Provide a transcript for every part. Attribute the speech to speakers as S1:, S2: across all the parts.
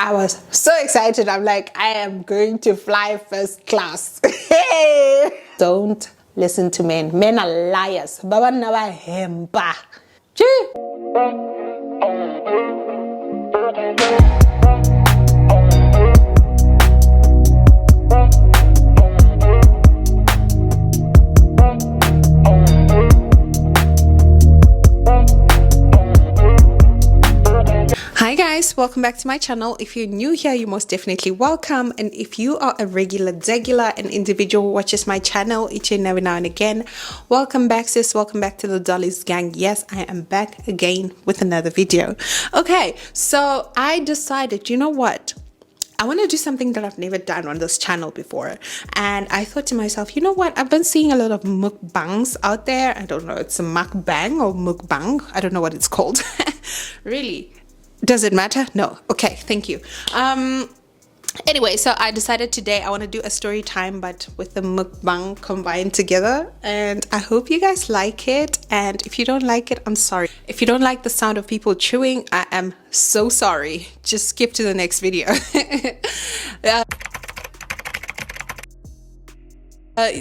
S1: I was so excited. I'm like, I am going to fly first class. Hey! Don't listen to men. Men are liars. Baba nawa hemba. Gee. Hi guys, welcome back to my channel. If you're new here, you're most definitely welcome, and if you are a regular an individual who watches my channel each and every now and again, welcome back sis, welcome back to the Dolly's gang. Yes, I am back again with another video. Okay, so I decided, you know what, I want to do something that I've never done on this channel before, and I thought to myself, you know what, I've been seeing a lot of mukbangs out there. I don't know, it's a mukbang or mukbang, I don't know what it's called. Really, does it matter? No. Okay, thank you. Anyway, so I decided today I want to do a story time, but with the mukbang combined together, and I hope you guys like it. And if you don't like it, I'm sorry. If you don't like the sound of people chewing, I am so sorry. Just skip to the next video.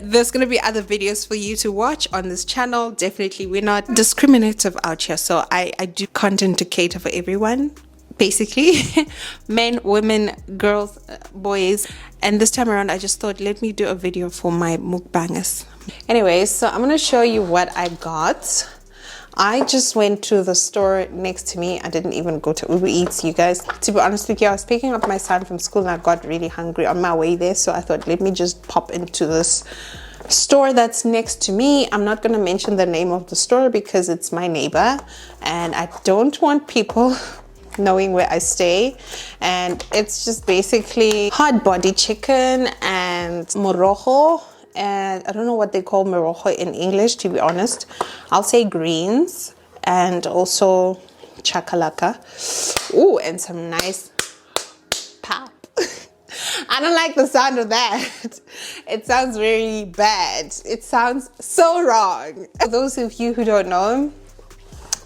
S1: There's gonna be other videos for you to watch on this channel. Definitely, we're not discriminative out here, so I do content to cater for everyone, basically. Men, women, girls, boys. And this time around I just thought, let me do a video for my mukbangers. Anyways, so I'm gonna show you what I got. I just went to the store next to me. I didn't even go to Uber Eats, you guys. To be honest with you, I was picking up my son from school and I got really hungry on my way there. So I thought, let me just pop into this store that's next to me. I'm not going to mention the name of the store because it's my neighbor. And I don't want people knowing where I stay. And it's just basically hard body chicken and morojo. And I don't know what they call morojo in English, to be honest. I'll say greens and also chakalaka. Ooh, and some nice pap. I don't like the sound of that. It sounds very bad. It sounds so wrong. For those of you who don't know,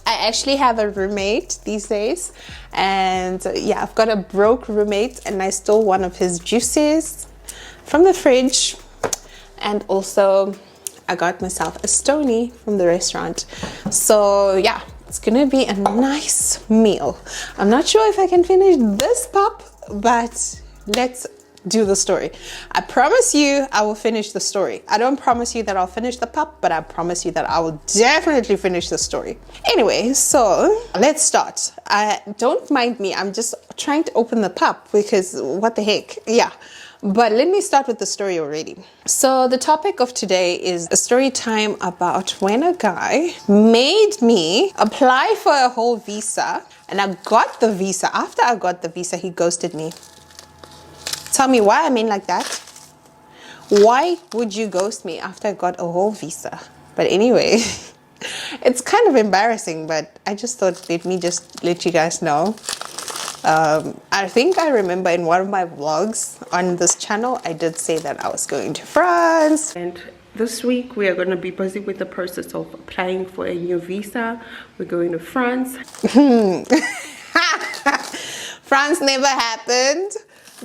S1: I actually have a roommate these days. And yeah, I've got a broke roommate and I stole one of his juices from the fridge. And also I got myself a stony from the restaurant. So yeah, it's gonna be a nice meal. I'm not sure if I can finish this pop, but let's do the story. I promise you I will finish the story. I don't promise you that I'll finish the pop, but I promise you that I will definitely finish the story. Anyway, so let's start. Don't mind me, I'm just trying to open the pop because what the heck, yeah. But let me start with the story already. So the topic of today is a story time about when a guy made me apply for a whole visa, and I got the visa. After I got the visa, he ghosted me. Tell me why I'm in like that. Why would you ghost me after I got a whole visa? But anyway, it's kind of embarrassing, but I just thought, let me just let you guys know. I think I remember in one of my vlogs on this channel, I did say that I was going to France. And this week we are going to be busy with the process of applying for a new visa. We're going to France. France never happened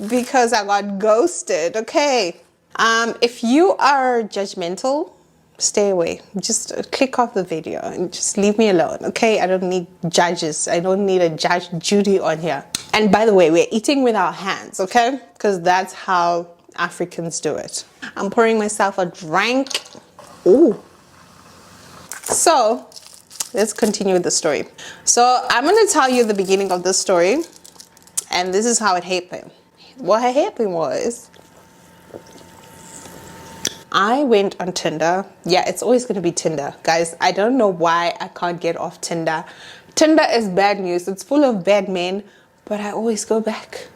S1: because I got ghosted. Okay. If you are judgmental, stay away. Just click off the video and just leave me alone, okay? I don't need judges. I don't need a Judge Judy on here. And by the way, we're eating with our hands, okay? Because that's how Africans do it. I'm pouring myself a drink. Ooh. So let's continue with the story. So I'm going to tell you the beginning of this story, and this is how it happened. What happened was, I went on Tinder. Yeah, it's always going to be Tinder. Guys, I don't know why I can't get off Tinder. Tinder is bad news. It's full of bad men, but I always go back.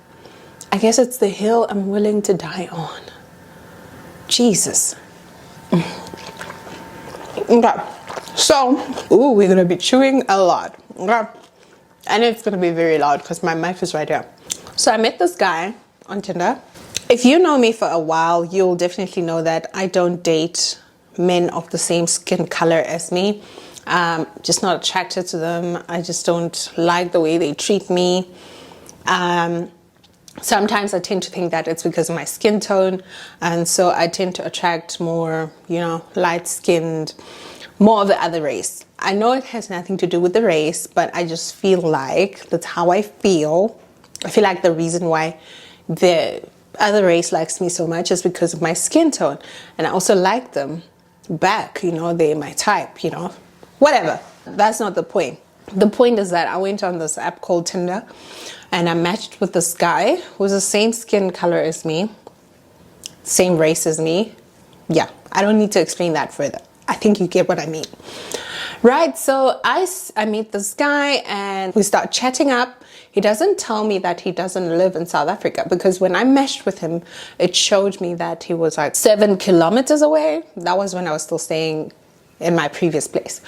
S1: I guess it's the hill I'm willing to die on. Jesus. Okay. So, ooh, we're going to be chewing a lot. Okay. And it's going to be very loud because my mic is right here. So I met this guy on Tinder. If you know me for a while, you'll definitely know that I don't date men of the same skin color as me. Just not attracted to them. I just don't like the way they treat me. Sometimes I tend to think that it's because of my skin tone, and so I tend to attract more, light-skinned, more of the other race. I know it has nothing to do with the race, but I just feel like that's how I feel. I feel like the reason why the other race likes me so much is because of my skin tone, and I also like them back, they're my type, whatever. That's not the point. The point is that I went on this app called Tinder, and I matched with this guy who was the same skin color as me, same race as me. Yeah, I don't need to explain that further. I think you get what I mean. Right, so I meet this guy and we start chatting up. He doesn't tell me that he doesn't live in South Africa, because when I meshed with him, it showed me that he was like 7 kilometers away. That was when I was still staying in my previous place.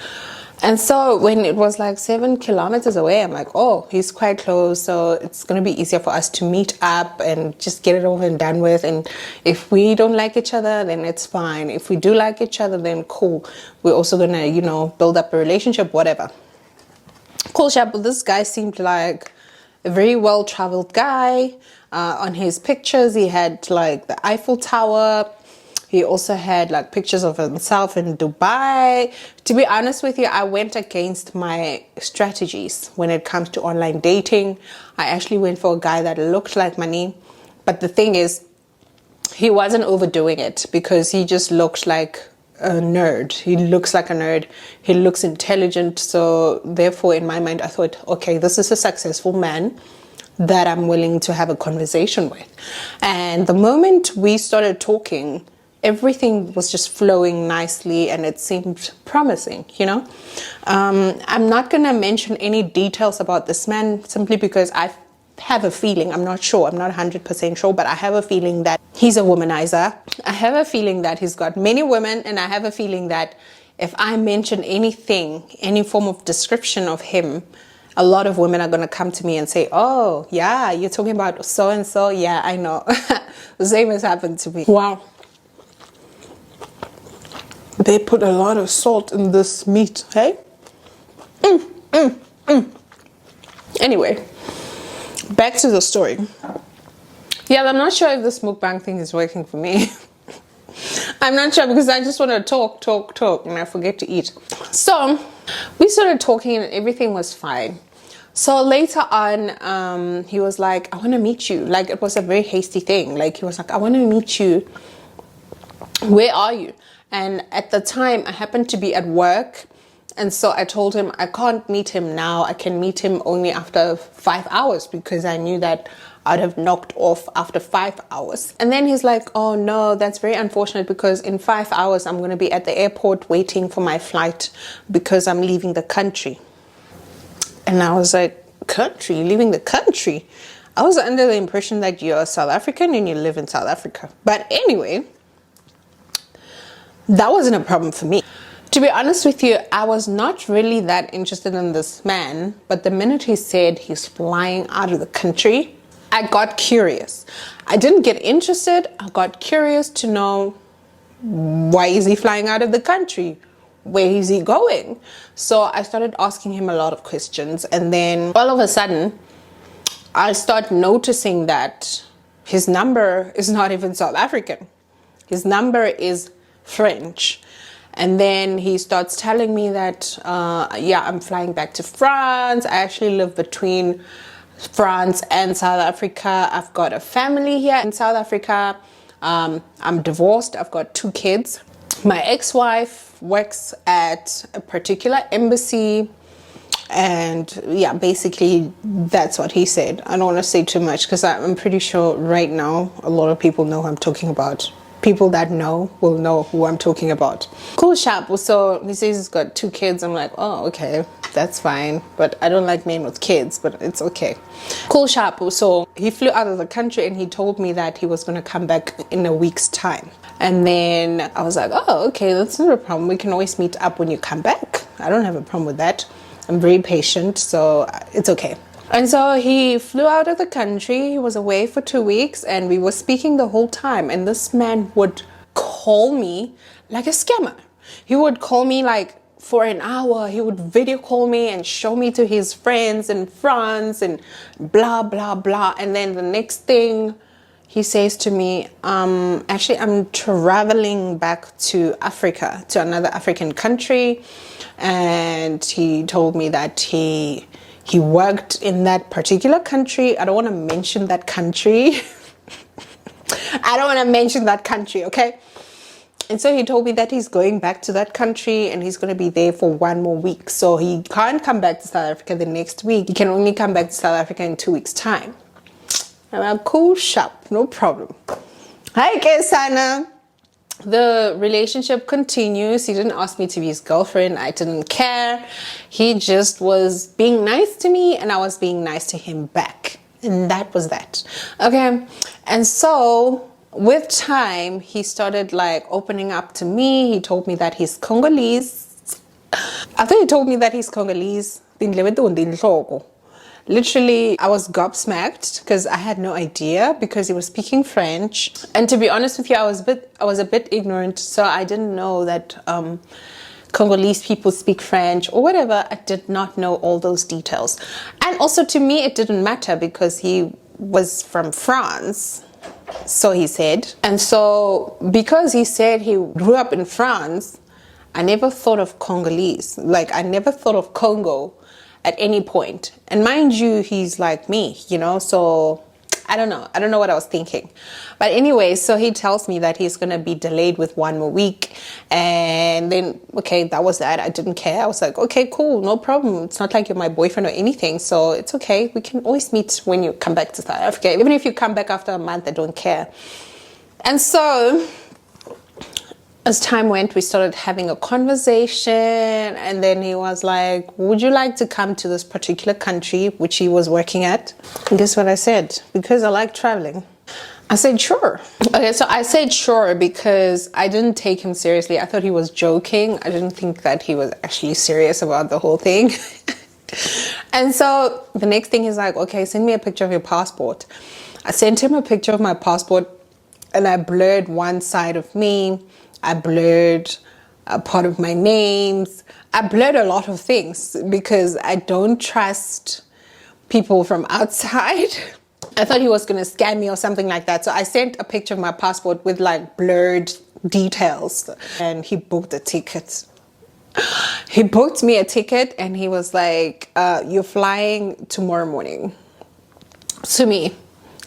S1: And so when it was like 7 kilometers away, I'm like, oh, he's quite close. So it's going to be easier for us to meet up and just get it over and done with. And if we don't like each other, then it's fine. If we do like each other, then cool. We're also going to, build up a relationship, whatever. Cool chat, but this guy seemed like a very well-traveled guy. On his pictures, he had like the Eiffel Tower. He also had like pictures of himself in Dubai. To be honest with you, I went against my strategies when it comes to online dating. I actually went for a guy that looked like money. But the thing is, he wasn't overdoing it, because he just looked like a nerd. He looks like a nerd. He looks intelligent. So therefore, in my mind, I thought, okay, this is a successful man that I'm willing to have a conversation with. And the moment we started talking, everything was just flowing nicely and it seemed promising, I'm not going to mention any details about this man, simply because I have a feeling, I'm not sure, I'm not 100% sure, but I have a feeling that he's a womanizer. I have a feeling that he's got many women, and I have a feeling that if I mention anything, any form of description of him, a lot of women are going to come to me and say, oh, yeah, you're talking about so-and-so. Yeah, I know. The same has happened to me. Wow. They put a lot of salt in this meat, hey? Anyway, back to the story. Yeah, I'm not sure if this mukbang thing is working for me. I'm not sure, because I just want to talk, and I forget to eat. So we started talking and everything was fine. So later on, he was like, I want to meet you. Like, it was a very hasty thing. Like, he was like, I want to meet you. Where are you? And at the time, I happened to be at work. And so I told him I can't meet him now. I can meet him only after 5 hours, because I knew that I'd have knocked off after 5 hours. And then he's like, oh no, that's very unfortunate, because in 5 hours, I'm going to be at the airport waiting for my flight, because I'm leaving the country. And I was like, country? Leaving the country? I was under the impression that you're South African and you live in South Africa. But anyway, that wasn't a problem for me. To be honest with you, I was not really that interested in this man, but the minute he said he's flying out of the country, I got curious. I didn't get interested. I got curious to know, why is he flying out of the country? Where is he going? So I started asking him a lot of questions, and then all of a sudden, I start noticing that his number is not even South African. His number is French. And then he starts telling me that, I'm flying back to France. I actually live between France and South Africa. I've got a family here in South Africa. I'm divorced. I've got 2 kids. My ex-wife works at a particular embassy. And yeah, basically that's what he said. I don't want to say too much, because I'm pretty sure right now a lot of people know who I'm talking about. People that know will know who I'm talking about. Cool chap. So he says he's got 2 kids. I'm like, oh, okay, that's fine. But I don't like men with kids, but it's okay. Cool chap. So he flew out of the country and he told me that he was going to come back in a week's time. And then I was like, oh, okay, that's not a problem. We can always meet up when you come back. I don't have a problem with that. I'm very patient, so it's okay. And so he flew out of the country. He was away for 2 weeks and we were speaking the whole time. And this man would call me like a scammer. He would call me like for an hour. He would video call me and show me to his friends in France and blah, blah, blah. And then the next thing he says to me, actually, I'm traveling back to Africa, to another African country. And he told me that he worked in that particular country. I don't want to mention that country. I don't want to mention that country, okay? And so he told me that he's going back to that country and he's going to be there for 1 more week. So he can't come back to South Africa the next week. He can only come back to South Africa in 2 weeks' time. I'm like, cool, sharp, no problem. Hi, Kesana. The relationship continues. He didn't ask me to be his girlfriend. I didn't care. He just was being nice to me and I was being nice to him back. And that was that. Okay. And so with time, he started like opening up to me. He told me that he's Congolese. I think he told me that he's Congolese. Literally, I was gobsmacked because I had no idea because he was speaking French. And to be honest with you, I was a bit ignorant. So I didn't know that Congolese people speak French or whatever. I did not know all those details. And also to me, it didn't matter because he was from France. So he said. And so because he said he grew up in France, I never thought of Congolese. Like I never thought of Congo at any point. And mind you, he's like me, you know, so I don't know what I was thinking. But anyway, so he tells me that he's going to be delayed with 1 more week. And then, okay, that was that. I didn't care. I was like, okay, cool, no problem. It's not like you're my boyfriend or anything. So it's okay. We can always meet when you come back to South Africa. Even if you come back after a month, I don't care. And so as time went, we started having a conversation, and then he was like, would you like to come to this particular country, which he was working at? And guess what I said? Because I like traveling. I said, sure. Okay, so I said sure because I didn't take him seriously. I thought he was joking. I didn't think that he was actually serious about the whole thing. And so the next thing he's like, okay, send me a picture of your passport. I sent him a picture of my passport and I blurred one side of me. I blurred a part of my names. I blurred a lot of things because I don't trust people from outside. I thought he was going to scam me or something like that. So I sent a picture of my passport with like blurred details and he booked a ticket. He booked me a ticket and he was like, you're flying tomorrow morning to me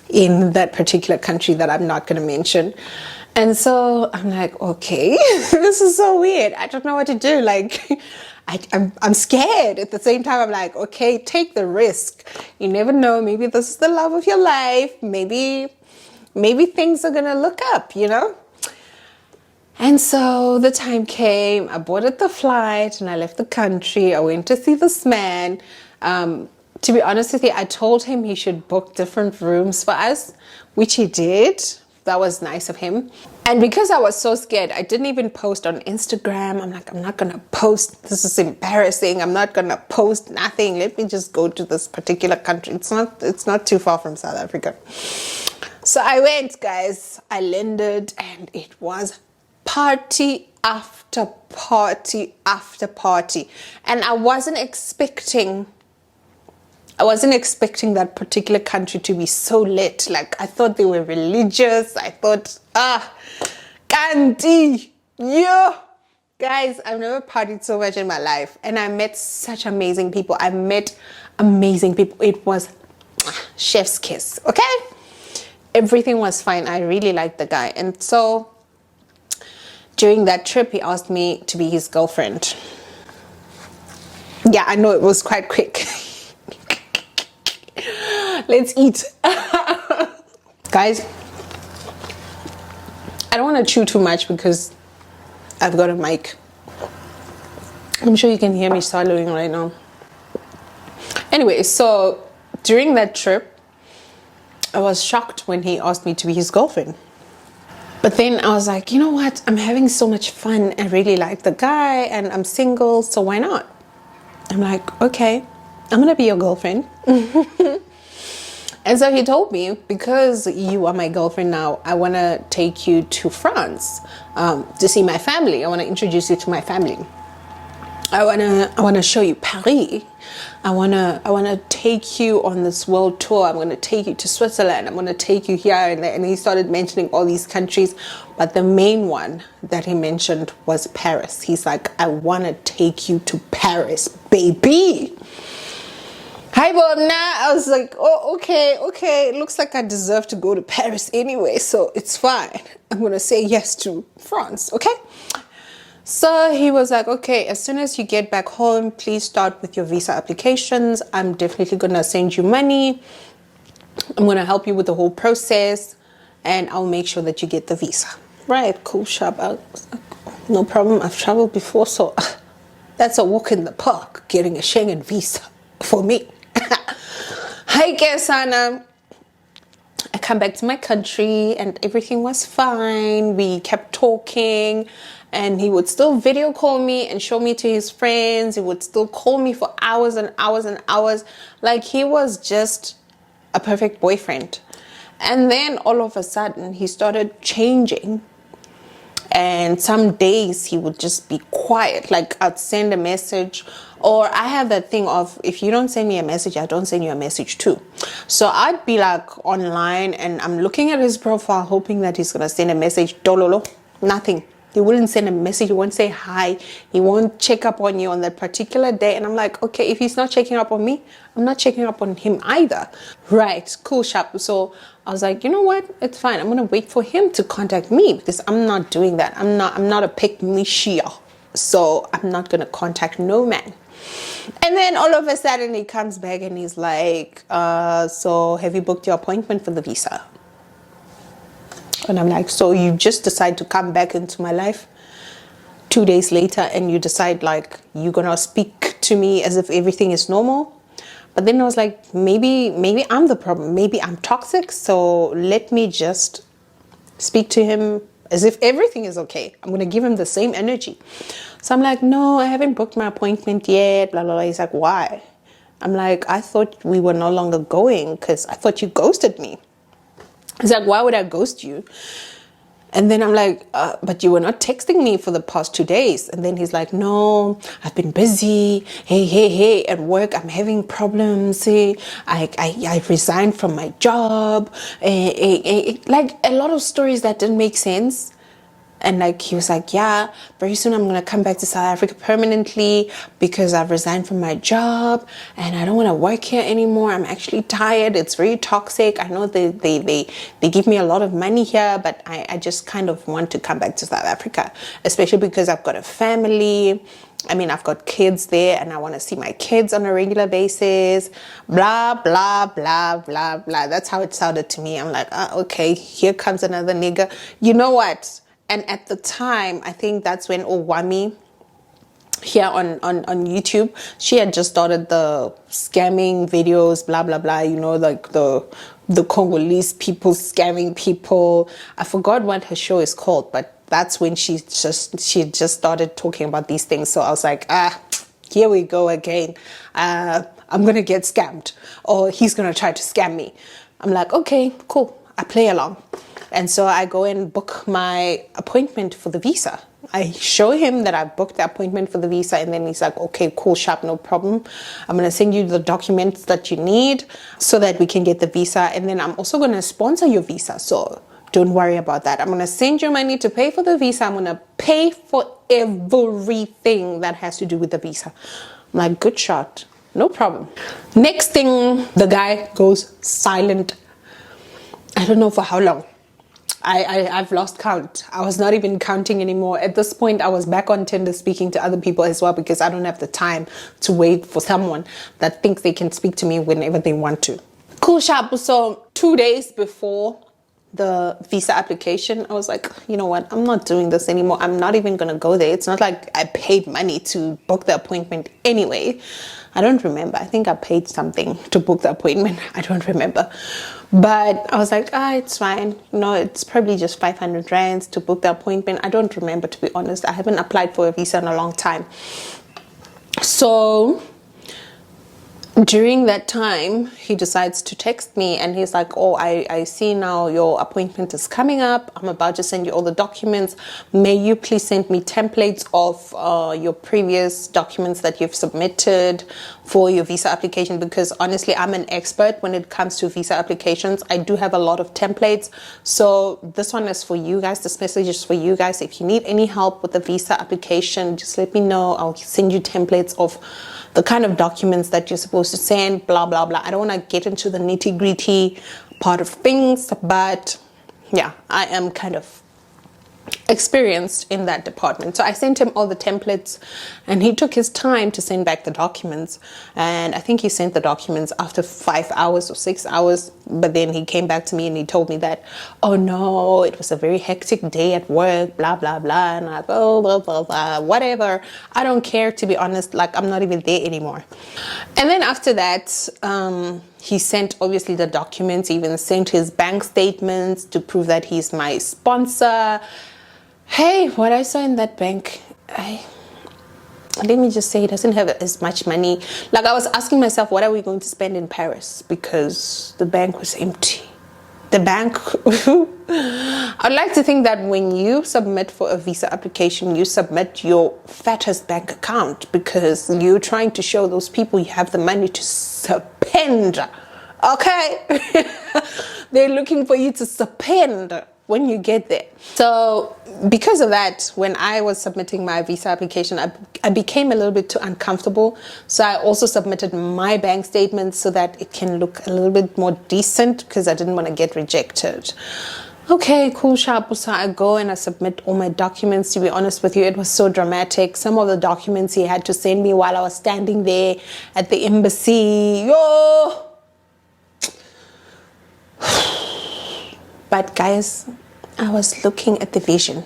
S1: in that particular country that I'm not going to mention. And so I'm like, okay, this is so weird. I don't know what to do. Like, I'm scared. At the same time, I'm like, okay, take the risk. You never know. Maybe this is the love of your life. Maybe things are going to look up, you know? And so the time came, I boarded the flight and I left the country. I went to see this man. To be honest with you, I told him he should book different rooms for us, which he did. That was nice of him. And because I was so scared, I didn't even post on Instagram. I'm like, I'm not going to post. This is embarrassing. I'm not going to post nothing. Let me just go to this particular country. It's not too far from South Africa. So I went, guys. I landed and it was party after party after party. And I wasn't expecting that particular country to be so lit. Like, I thought they were religious. I thought, Kanti, yeah. Guys, I've never partied so much in my life. And I met such amazing people. I met amazing people. It was chef's kiss, okay? Everything was fine. I really liked the guy. And so, during that trip, he asked me to be his girlfriend. Yeah, I know it was quite quick. Let's eat. Guys, I don't want to chew too much because I've got a mic. I'm sure you can hear me swallowing right now. Anyway, so during that trip, I was shocked when he asked me to be his girlfriend. But then I was like, you know what? I'm having so much fun. I really like the guy and I'm single, so why not? I'm like, okay, I'm going to be your girlfriend. And so he told me, because you are my girlfriend now, I want to take you to France to see my family. I want to introduce you to my family. I wanna show you Paris. I wanna take you on this world tour. I'm gonna take you to Switzerland. I'm gonna take you here and there. And he started mentioning all these countries, but the main one that he mentioned was Paris. He's like, I wanna take you to Paris, baby. Hi, Bob. Nah, I was like, oh, okay. It looks like I deserve to go to Paris anyway, so it's fine. I'm gonna say yes to France, okay? So he was like, okay, as soon as you get back home, please start with your visa applications. I'm definitely gonna send you money. I'm gonna help you with the whole process, and I'll make sure that you get the visa. Right, cool, sharp. No problem. I've traveled before, so that's a walk in the park, getting a Schengen visa for me. Hi, Kesana. I come back to my country and everything was fine. We kept talking and he would still video call me and show me to his friends. He would still call me for hours and hours and hours. Like he was just a perfect boyfriend. And then all of a sudden he started changing. And some days he would just be quiet. Like I'd send a message, or I have that thing of if you don't send me a message, I don't send you a message too. So I'd be like online and I'm looking at his profile hoping that he's gonna send a message. Dololo, nothing. He wouldn't send a message. He won't say hi. He won't check up on you on that particular day. And I'm like, okay, if he's not checking up on me, I'm not checking up on him either. Right, cool, sharp. So I was like, you know what? It's fine. I'm gonna wait for him to contact me because I'm not doing that. I'm not a pick me shia. So I'm not gonna contact no man. And then all of a sudden he comes back and he's like, so have you booked your appointment for the visa? And I'm like, so you just decide to come back into my life 2 days later and you decide like you're gonna speak to me as if everything is normal? But then I was like, maybe I'm the problem. Maybe I'm toxic. So let me just speak to him as if everything is okay. I'm gonna give him the same energy. So I'm like, no, I haven't booked my appointment yet. Blah, blah, blah. He's like, why? I'm like, I thought we were no longer going because I thought you ghosted me. He's like, why would I ghost you? And then I'm like, but you were not texting me for the past 2 days. And then he's like, no, I've been busy. Hey, at work, I'm having problems. Hey, I resigned from my job. Like a lot of stories that didn't make sense. And like he was like, yeah, very soon I'm gonna come back to South Africa permanently because I've resigned from my job and I don't want to work here anymore. I'm actually tired. It's very toxic. I know they give me a lot of money here, but I just kind of want to come back to South Africa, especially because I've got a family. I mean, I've got kids there and I want to see my kids on a regular basis. Blah, blah, blah, blah, blah. That's how it sounded to me. I'm like, okay, here comes another nigga. You know what? And at the time, I think that's when Owami here on YouTube, she had just started the scamming videos, blah, blah, blah. You know, like the Congolese people scamming people. I forgot what her show is called, but that's when she just started talking about these things. So I was like, here we go again. I'm going to get scammed, or he's going to try to scam me. I'm like, okay, cool. I play along. And so I go and book my appointment for the visa. I show him that I booked the appointment for the visa, and then he's like, okay, cool, sharp, no problem. I'm going to send you the documents that you need so that we can get the visa. And then I'm also going to sponsor your visa. So don't worry about that. I'm going to send you money to pay for the visa. I'm going to pay for everything that has to do with the visa. I'm like, good shot. No problem. Next thing, the guy goes silent. I don't know for how long. I've lost count. I was not even counting anymore. At this point, I was back on Tinder speaking to other people as well because I don't have the time to wait for someone that thinks they can speak to me whenever they want to. Cool, sharp. So 2 days before the visa application, I was like, you know what? I'm not doing this anymore. I'm not even going to go there. It's not like I paid money to book the appointment anyway. I don't remember. I think I paid something to book the appointment. I don't remember. But I was like, it's fine. No, it's probably just 500 rands to book the appointment. I don't remember, to be honest. I haven't applied for a visa in a long time. So During that time, he decides to text me and he's like, oh, I see now your appointment is coming up. I'm about to send you all the documents. May you please send me templates of your previous documents that you've submitted for your visa application, because honestly, I'm an expert when it comes to visa applications. I do have a lot of templates. So this one is for you guys. This message is for you guys. If you need any help with the visa application, just let me know. I'll send you templates of the kind of documents that you're supposed to send, blah, blah, blah. I don't want to get into the nitty gritty part of things, but yeah, I am kind of experienced in that department. So I sent him all the templates and he took his time to send back the documents. And I think he sent the documents after 5 hours or 6 hours. But then he came back to me and he told me that, oh no, it was a very hectic day at work, blah, blah, blah. And I thought, oh, blah, blah, blah, whatever. I don't care, to be honest. Like, I'm not even there anymore. And then after that, he sent obviously the documents, even sent his bank statements to prove that he's my sponsor. Hey, what I saw in that bank, let me just say, he doesn't have as much money. Like, I was asking myself, what are we going to spend in Paris? Because the bank was empty. The bank, I'd like to think that when you submit for a visa application, you submit your fattest bank account, because you're trying to show those people you have the money to spend. Okay? They're looking for you to spend when you get there. So because of that, when I was submitting my visa application, I became a little bit too uncomfortable. So I also submitted my bank statement so that it can look a little bit more decent, because I didn't want to get rejected. Okay, cool, sharp. So I go and I submit all my documents. To be honest with you, it was so dramatic. Some of the documents he had to send me while I was standing there at the embassy. Yo! But guys, I was looking at the vision.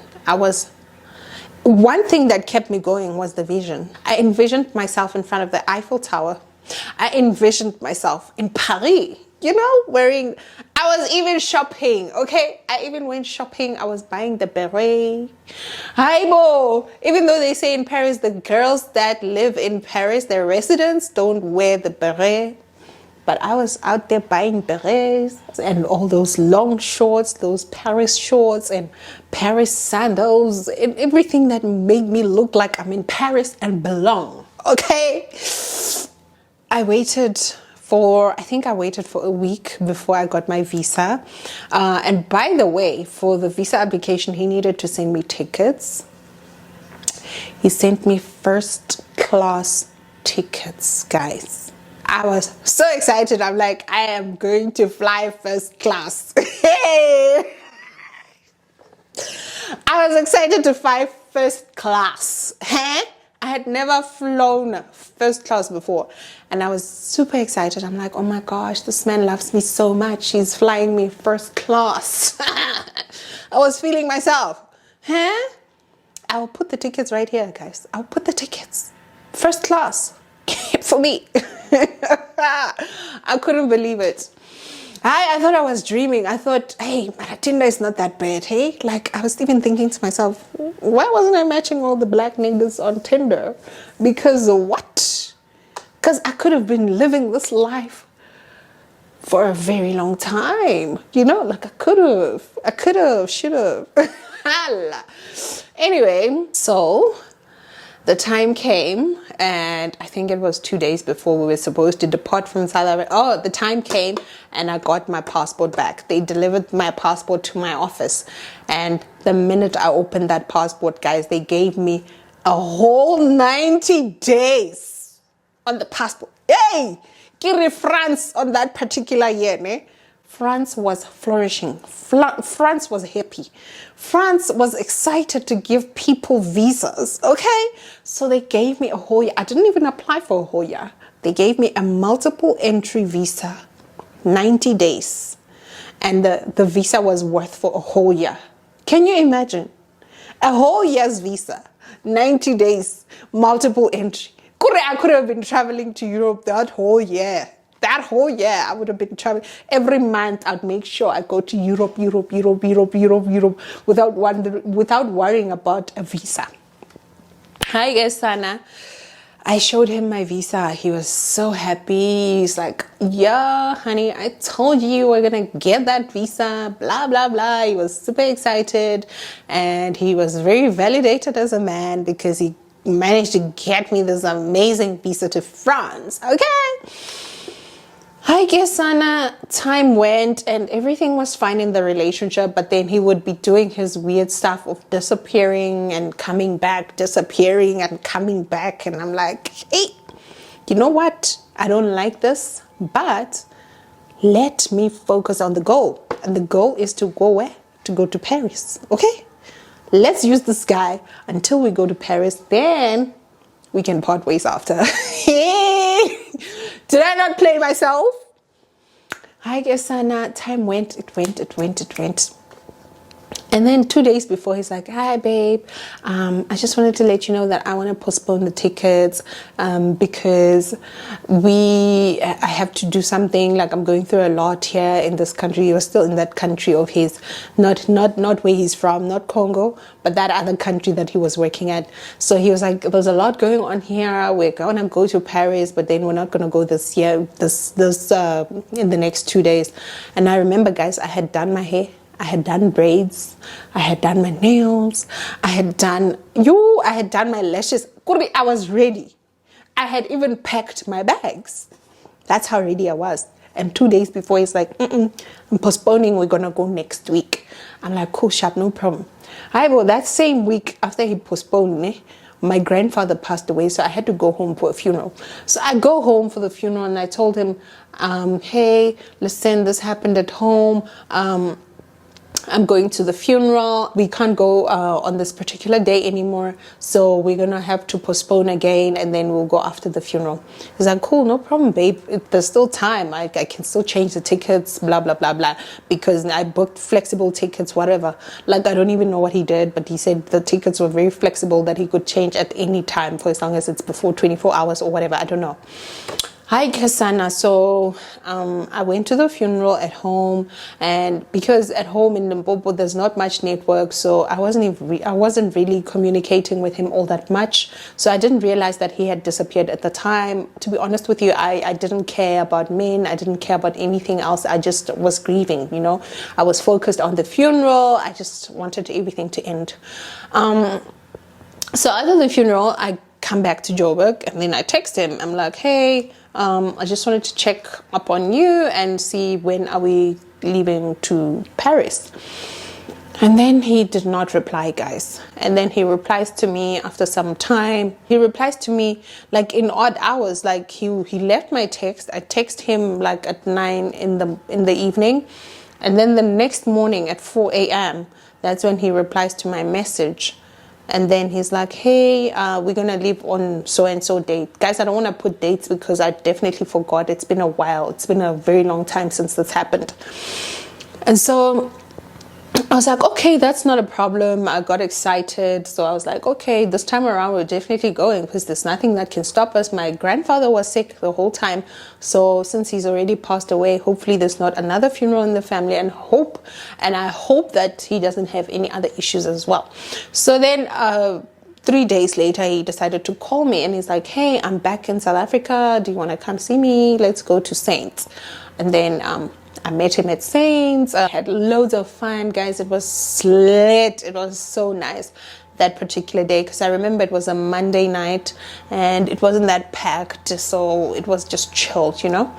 S1: One thing that kept me going was the vision. I envisioned myself in front of the Eiffel Tower. I envisioned myself in Paris, you know, I was even shopping, okay? I even went shopping. I was buying the beret. Aibo! Even though they say in Paris, the girls that live in Paris, their residents, don't wear the beret. But I was out there buying berets and all those long shorts, those Paris shorts and Paris sandals and everything that made me look like I'm in Paris and belong, okay? I waited for a week before I got my visa. And by the way, for the visa application, he needed to send me tickets. He sent me first class tickets, guys. I was so excited. I'm like, I am going to fly first class. Hey! I was excited to fly first class. Huh? I had never flown first class before. And I was super excited. I'm like, oh my gosh, this man loves me so much. He's flying me first class. I was feeling myself. Huh? I'll put the tickets right here, guys. I'll put the tickets. First class. For me. I couldn't believe it. I thought I was dreaming. I thought, hey, Tinder is not that bad, hey? Like, I was even thinking to myself, why wasn't I matching all the black niggas on Tinder? Because what? Because I could have been living this life for a very long time. You know, like I could have, should have. Anyway, so the time came, and I think it was 2 days before we were supposed to depart from South Africa. Oh, the time came and I got my passport back. They delivered my passport to my office. And the minute I opened that passport, guys, they gave me a whole 90 days on the passport. Hey! Kiri France on that particular year, ne? France was flourishing. France was happy. France was excited to give people visas, okay? So they gave me a whole year. I didn't even apply for a whole year. They gave me a multiple entry visa, 90 days. And the visa was worth for a whole year. Can you imagine? A whole year's visa, 90 days, multiple entry. I could have been traveling to Europe that whole year. That whole year, I would have been traveling. Every month, I'd make sure I go to Europe, without worrying about a visa. Hi, guys, Sana. I showed him my visa. He was so happy. He's like, yeah, honey, I told you we're gonna get that visa, blah, blah, blah. He was super excited, and he was very validated as a man because he managed to get me this amazing visa to France. Okay. I guess Anna, time went and everything was fine in the relationship, but then he would be doing his weird stuff of disappearing and coming back, disappearing and coming back. And I'm like, hey, you know what? I don't like this, but let me focus on the goal. And the goal is to go where? To go to Paris, okay? Let's use this guy until we go to Paris, then we can part ways after. Did I not play myself? I guess time went, it went. And then 2 days before, he's like, hi, babe. I just wanted to let you know that I want to postpone the tickets because I have to do something. Like, I'm going through a lot here in this country. He was still in that country of his, not where he's from, not Congo, but that other country that he was working at. So he was like, there's a lot going on here. We're going to go to Paris, but then we're not going to go this year, this in the next 2 days. And I remember, guys, I had done my hair. I had done braids, I had done my nails, I had done my lashes. I was ready. I had even packed my bags. That's how ready I was. And 2 days before, he's like, I'm postponing, we're gonna go next week. I'm like, cool, sharp, no problem. Well, that same week after he postponed, my grandfather passed away, so I had to go home for a funeral. So I go home for the funeral and I told him, hey, listen, this happened at home. I'm going to the funeral. We can't go on this particular day anymore. So we're going to have to postpone again and then we'll go after the funeral. He's like, cool, no problem, babe. There's still time. I can still change the tickets, blah, blah, blah, blah. Because I booked flexible tickets, whatever. Like, I don't even know what he did, but he said the tickets were very flexible, that he could change at any time for as long as it's before 24 hours or whatever. I don't know. Hi, Kasana. So I went to the funeral at home, and because at home in Limpopo there's not much network, so I wasn't really communicating with him all that much. So I didn't realize that he had disappeared at the time. To be honest with you, I didn't care about men. I didn't care about anything else. I just was grieving, you know. I was focused on the funeral. I just wanted everything to end. So after the funeral, I come back to Joburg and then I text him. I'm like, hey, I just wanted to check up on you and see when are we leaving to Paris. And then he did not reply, guys. And then he replies to me after some time. He replies to me like in odd hours. Like he left my text. I text him like at 9 in the evening, and then the next morning at 4 a.m. that's when he replies to my message. And then he's like, hey, we're going to leave on so-and-so date. Guys, I don't want to put dates because I definitely forgot. It's been a while. It's been a very long time since this happened. And so I was like, okay, that's not a problem. I got excited. So I was like, okay, this time around we're definitely going because there's nothing that can stop us. My grandfather was sick the whole time. So since he's already passed away, hopefully there's not another funeral in the family, and I hope that he doesn't have any other issues as well. So then 3 days later, he decided to call me and he's like, hey, I'm back in South Africa. Do you want to come see me? Let's go to Saints. And then I met him at Saints. I had loads of fun, guys. It was lit. It was so nice that particular day because I remember it was a Monday night and it wasn't that packed, so it was just chilled, you know.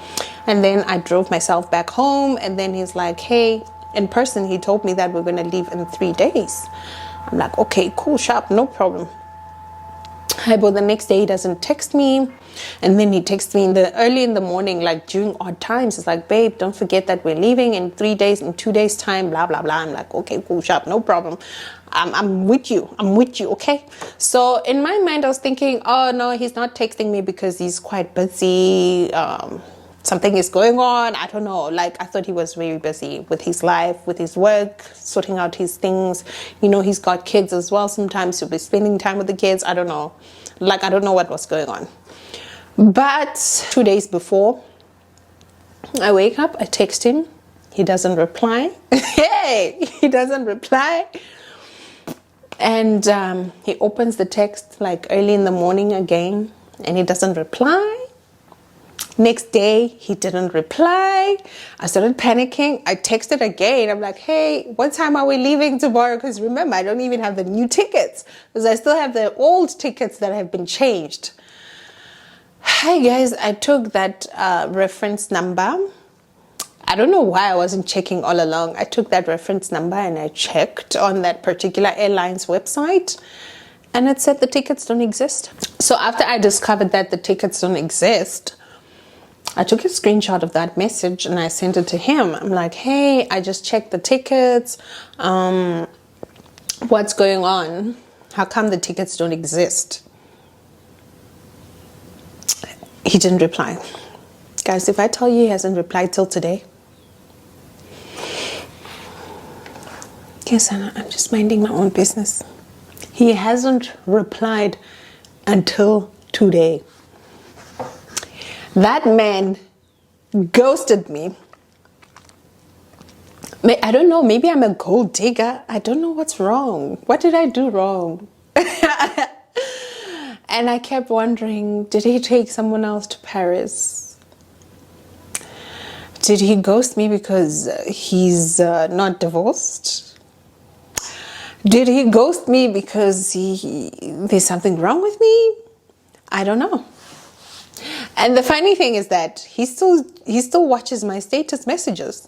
S1: And then I drove myself back home, and then he's like, hey, in person he told me that we're going to leave in 3 days. I'm like, okay, cool, sharp, no problem. But the next day he doesn't text me, and then he texts me early in the morning, like during odd times. It's like, babe, don't forget that we're leaving in 3 days, in 2 days time, blah blah blah. I'm like, okay, cool, sharp, no problem. I'm with you, okay. So in my mind I was thinking, oh no, he's not texting me because he's quite busy, something is going on, I don't know. Like, I thought he was very busy with his life, with his work, sorting out his things. You know, he's got kids as well. Sometimes he'll be spending time with the kids. I don't know. Like, I don't know what was going on. But 2 days before I wake up, I text him. He doesn't reply. Hey, he doesn't reply. And he opens the text like early in the morning again. and he doesn't reply. Next day, he didn't reply. I started panicking. I texted again. I'm like, hey, what time are we leaving tomorrow? Because remember, I don't even have the new tickets because I still have the old tickets that have been changed. Hi guys, I took that reference number. I don't know why I wasn't checking all along. I took that reference number and I checked on that particular airline's website, and it said the tickets don't exist. So after I discovered that the tickets don't exist, I took a screenshot of that message and I sent it to him. I'm like, hey, I just checked the tickets. What's going on? How come the tickets don't exist? He didn't reply. Guys, if I tell you he hasn't replied till today. Yes, Anna, I'm just minding my own business. He hasn't replied until today. That man ghosted me. I don't know, maybe I'm a gold digger. I don't know what's wrong. What did I do wrong? And I kept wondering, did he take someone else to Paris? Did he ghost me because he's not divorced? Did he ghost me because there's something wrong with me? I don't know. And the funny thing is that he still watches my status messages.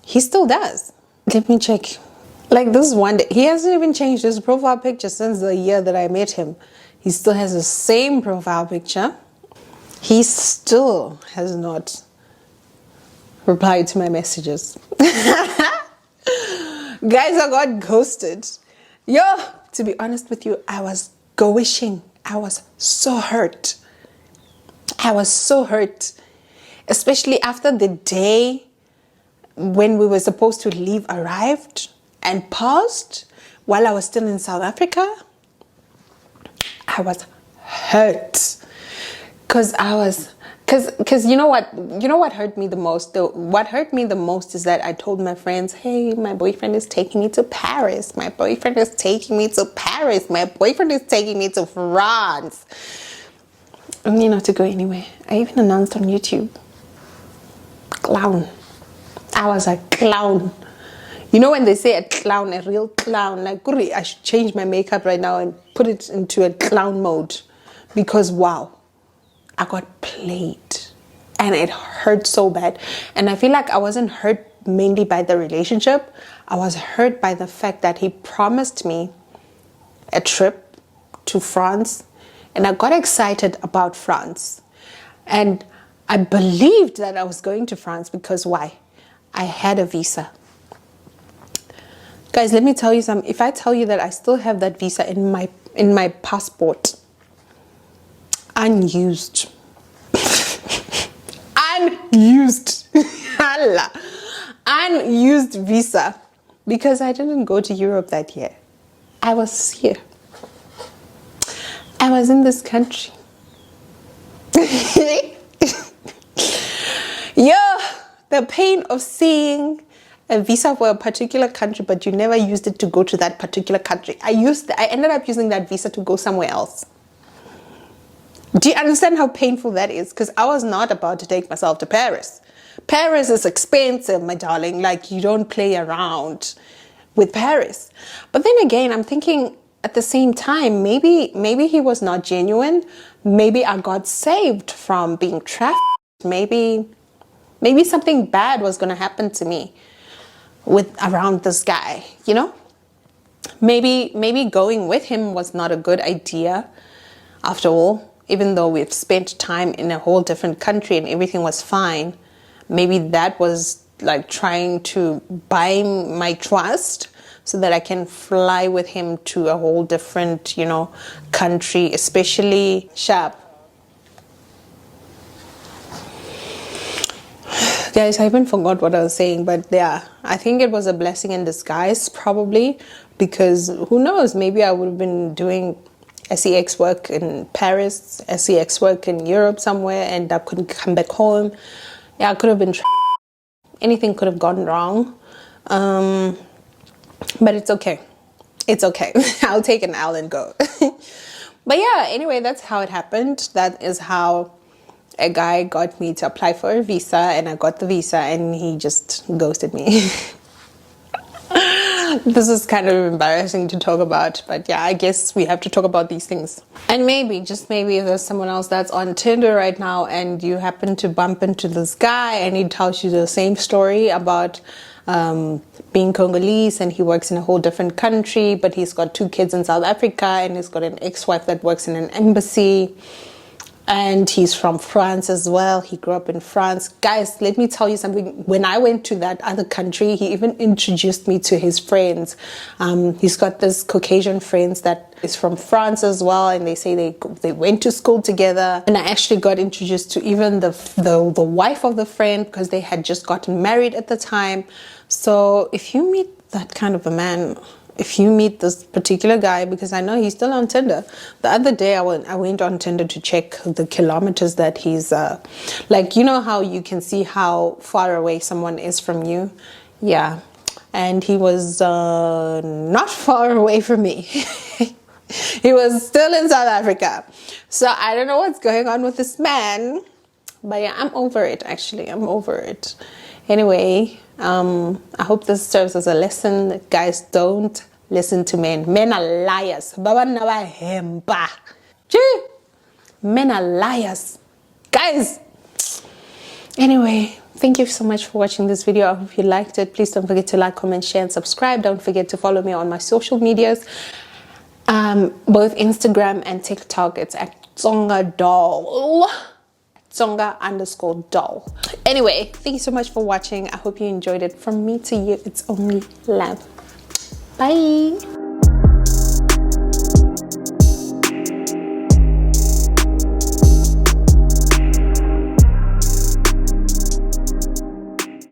S1: He still does. Let me check. Like this one day, he hasn't even changed his profile picture since the year that I met him. He still has the same profile picture. He still has not replied to my messages. Guys, I got ghosted. Yo, to be honest with you, I was wishing. I was so hurt. I was so hurt, especially after the day when we were supposed to leave arrived and paused while I was still in South Africa. I was hurt because you know what hurt me the most though? What hurt me the most is that I told my friends, hey, my boyfriend is taking me to Paris. My boyfriend is taking me to Paris. My boyfriend is taking me to France. I mean, not to go anywhere. I even announced on YouTube. Clown. I was a clown. You know when they say a clown, a real clown, like, I should change my makeup right now and put it into a clown mode. Because, wow, I got played. And it hurt so bad. And I feel like I wasn't hurt mainly by the relationship. I was hurt by the fact that he promised me a trip to France. And I got excited about France. And I believed that I was going to France because why? I had a visa. Guys, let me tell you something. If I tell you that I still have that visa in my passport, unused. Unused. Unused visa. Because I didn't go to Europe that year. I was here. I was in this country. Yeah, the pain of seeing a visa for a particular country, but you never used it to go to that particular country. I ended up using that visa to go somewhere else. Do you understand how painful that is? Because I was not about to take myself to Paris. Paris is expensive, my darling. Like, you don't play around with Paris. But then again, I'm thinking, at the same time, maybe he was not genuine. Maybe I got saved from being trafficked. Maybe something bad was going to happen to me around this guy, you know? Maybe going with him was not a good idea after all, even though we've spent time in a whole different country and everything was fine. Maybe that was like trying to buy my trust so that I can fly with him to a whole different, country, especially sharp. Guys, I even forgot what I was saying, but yeah, I think it was a blessing in disguise, probably, because who knows, maybe I would have been doing SEX work in Paris, SEX work in Europe somewhere, and I couldn't come back home. Yeah, I could have been anything could have gone wrong. But it's okay. It's okay. I'll take an L and go. But yeah, anyway, that's how it happened. That is how a guy got me to apply for a visa, and I got the visa, and he just ghosted me. This is kind of embarrassing to talk about, but yeah, I guess we have to talk about these things. And maybe, just maybe, if there's someone else that's on Tinder right now and you happen to bump into this guy and he tells you the same story about being Congolese, and he works in a whole different country, but he's got 2 kids in South Africa, and he's got an ex-wife that works in an embassy. And he's from France as well. He grew up in France. Guys, let me tell you something. When I went to that other country, he even introduced me to his friends. He's got this Caucasian friends that is from France as well. And they say they went to school together. And I actually got introduced to even the wife of the friend, because they had just gotten married at the time. So if you meet that kind of a man, if you meet this particular guy, because I know he's still on Tinder. The other day I went on Tinder to check the kilometers that he's like, you know how you can see how far away someone is from you? Yeah. And he was not far away from me. He was still in South Africa. So I don't know what's going on with this man, but yeah, I'm over it. Actually, I'm over it. Anyway, I hope this serves as a lesson. Guys, don't listen to men. Men are liars. Baba naba hemba. Men are liars. Guys. Anyway, thank you so much for watching this video. I hope you liked it. Please don't forget to like, comment, share, and subscribe. Don't forget to follow me on my social medias. Both Instagram and TikTok. It's at Tsonga Doll. Tsonga_doll. Anyway, thank you so much for watching. I hope you enjoyed it. From me to you, it's only love. Bye.